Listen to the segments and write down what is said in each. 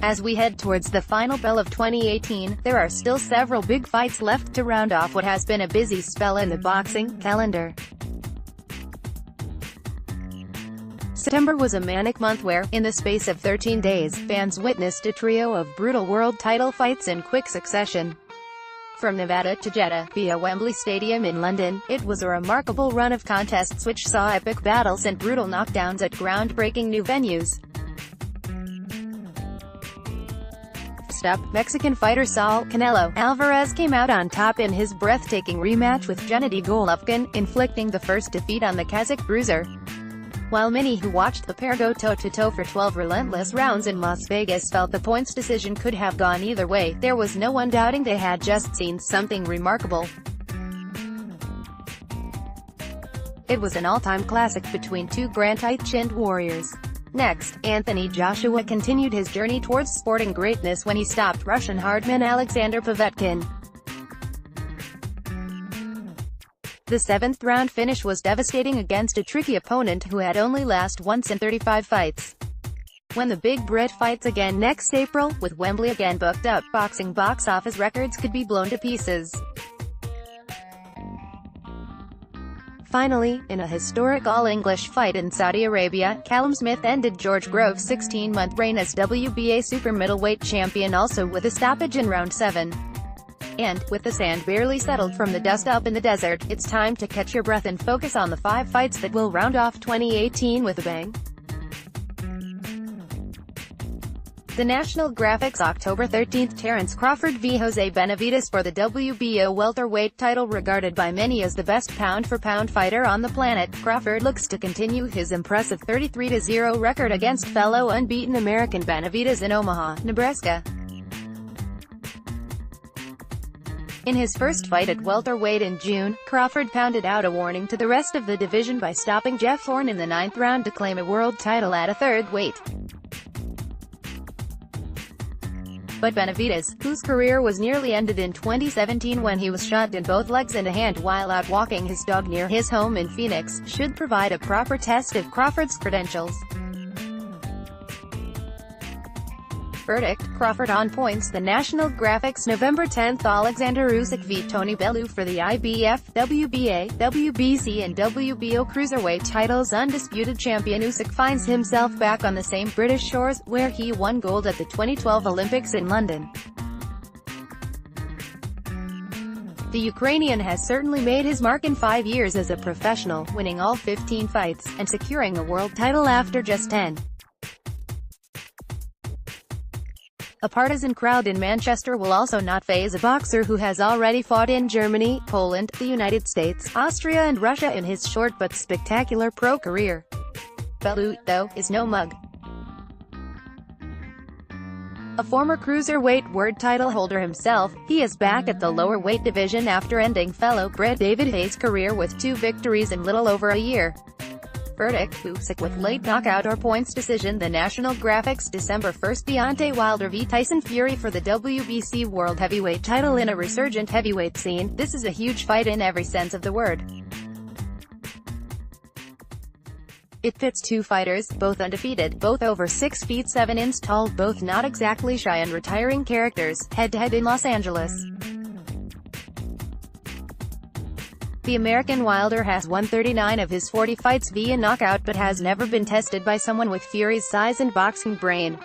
As we head towards the final bell of 2018, there are still several big fights left to round off what has been a busy spell in the boxing calendar. September was a manic month where, in the space of 13 days, fans witnessed a trio of brutal world title fights in quick succession. From Nevada to Jeddah, via Wembley Stadium in London, it was a remarkable run of contests which saw epic battles and brutal knockdowns at groundbreaking new venues. First up, Mexican fighter Saul "Canelo" Alvarez came out on top in his breathtaking rematch with Gennady Golovkin, inflicting the first defeat on the Kazakh bruiser. While many who watched the pair go toe-to-toe for 12 relentless rounds in Las Vegas felt the points decision could have gone either way, there was no one doubting they had just seen something remarkable. It was an all-time classic between two granite-chinned warriors. Next, Anthony Joshua continued his journey towards sporting greatness when he stopped Russian hardman Alexander Povetkin. The seventh-round finish was devastating against a tricky opponent who had only lost once in 35 fights. When the big Brit fights again next April, with Wembley again booked up, boxing box office records could be blown to pieces. Finally, in a historic all-English fight in Saudi Arabia, Callum Smith ended George Groves' 16-month reign as WBA super middleweight champion, also with a stoppage in round 7. And, with the sand barely settled from the dust up in the desert, it's time to catch your breath and focus on the 5 fights that will round off 2018 with a bang. The National Graphics October 13th, Terence Crawford v. Jose Benavidez for the WBO welterweight title. Regarded by many as the best pound-for-pound fighter on the planet, Crawford looks to continue his impressive 33-0 record against fellow unbeaten American Benavidez in Omaha, Nebraska. In his first fight at welterweight in June, Crawford pounded out a warning to the rest of the division by stopping Jeff Horn in the 9th round to claim a world title at a third weight. But Benavidez, whose career was nearly ended in 2017 when he was shot in both legs and a hand while out walking his dog near his home in Phoenix, should provide a proper test of Crawford's credentials. Verdict: Crawford on points. The National Graphics November 10th, Alexander Usyk v. Tony Bellew for the IBF, WBA, WBC and WBO cruiserweight titles. Undisputed champion Usyk finds himself back on the same British shores, where he won gold at the 2012 Olympics in London. The Ukrainian has certainly made his mark in 5 years as a professional, winning all 15 fights, and securing a world title after just 10. A partisan crowd in Manchester will also not faze a boxer who has already fought in Germany, Poland, the United States, Austria and Russia in his short but spectacular pro career. Bellew, though, is no mug. A former cruiserweight world title holder himself, he is back at the lower weight division after ending fellow Brit David Haye's career with 2 victories in little over a year. Verdict: Usyk with late knockout or points decision. The National Graphics December 1st, Deontay Wilder v. Tyson Fury for the WBC World Heavyweight title. In a resurgent heavyweight scene, this is a huge fight in every sense of the word. It pits 2 fighters, both undefeated, both over 6 feet 7 inches tall, both not exactly shy and retiring characters, head-to-head in Los Angeles. The American Wilder has won 39 of his 40 fights via knockout but has never been tested by someone with Fury's size and boxing brain.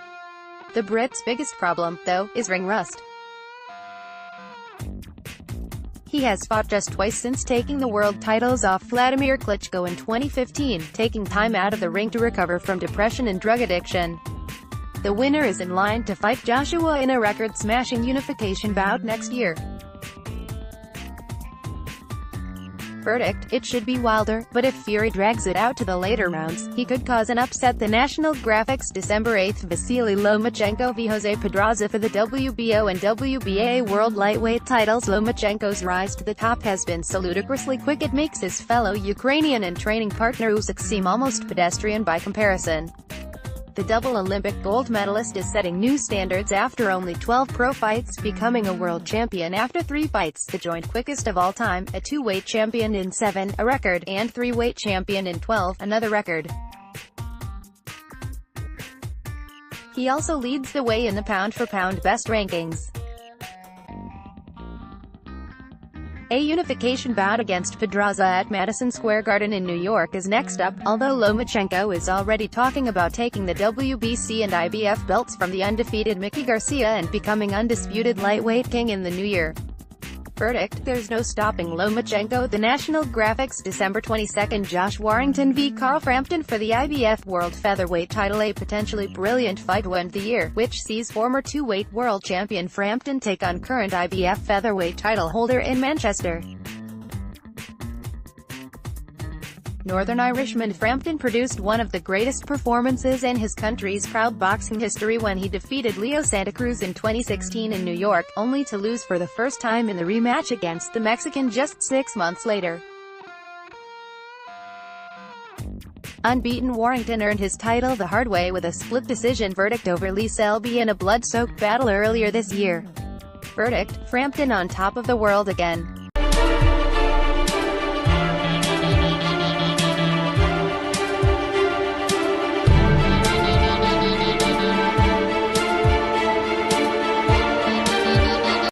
The Brit's biggest problem, though, is ring rust. He has fought just twice since taking the world titles off Vladimir Klitschko in 2015, taking time out of the ring to recover from depression and drug addiction. The winner is in line to fight Joshua in a record-smashing unification bout next year. Verdict: it should be Wilder, but if Fury drags it out to the later rounds, he could cause an upset. The National Graphics December 8th, Vasily Lomachenko v. Jose Pedraza for the WBO and WBA World Lightweight titles. Lomachenko's rise to the top has been so ludicrously quick it makes his fellow Ukrainian and training partner Usyk seem almost pedestrian by comparison. The double Olympic gold medalist is setting new standards after only 12 pro fights, becoming a world champion after 3 fights, the joint quickest of all time, a 2-weight champion in 7, a record, and 3-weight champion in 12, another record. He also leads the way in the pound-for-pound best rankings. A unification bout against Pedraza at Madison Square Garden in New York is next up, although Lomachenko is already talking about taking the WBC and IBF belts from the undefeated Mickey Garcia and becoming undisputed lightweight king in the new year. Verdict: there's no stopping Lomachenko. The National Graphics, December 22. Josh Warrington v. Carl Frampton for the IBF World Featherweight title. A potentially brilliant fight to end the year, which sees former two-weight world champion Frampton take on current IBF featherweight title holder in Manchester. Northern Irishman Frampton produced one of the greatest performances in his country's proud boxing history when he defeated Leo Santa Cruz in 2016 in New York, only to lose for the first time in the rematch against the Mexican just 6 months later. Unbeaten, Warrington earned his title the hard way with a split decision verdict over Lee Selby in a blood-soaked battle earlier this year. Verdict: Frampton on top of the world again.